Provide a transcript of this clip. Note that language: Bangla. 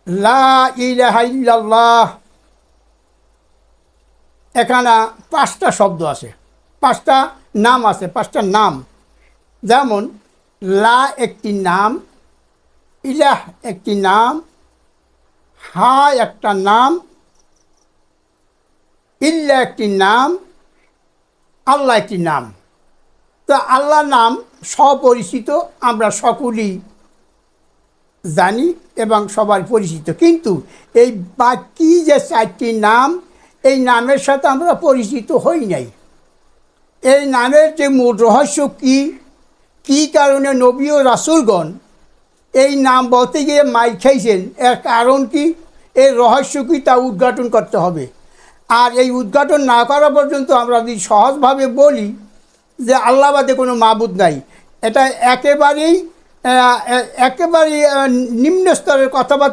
লা ইলাহা ইল্লাল্লাহ, এখানে 5টা শব্দ আছে, 5টা নাম আছে, 5টা নাম। যেমন লা একটি নাম, ইলাহ একটি নাম, হা একটা নাম, ইল্লা একটি নাম, আল্লাহ একটি নাম। তো আল্লাহ নাম স্বপরিচিত, আমরা সকলেই জানি এবং সবার পরিচিত, কিন্তু এই বাকি যে 4টি নাম, এই নামের সাথে আমরা পরিচিত হই নাই। এই নামের যে মূল রহস্য কী, কী কারণে নবী ও রাসূলগণ এই নাম বলতে গিয়ে মাইর খাইছেন, এর কারণ কি, এর রহস্য কী, তা উদ্ঘাটন করতে হবে। আর এই উদ্ঘাটন না করা পর্যন্ত আমরা যদি সহজভাবে বলি যে আল্লাহ বাদে কোনো মাবুদ নাই, এটা একেবারেই নিম্ন স্তরের কথাবার্তা।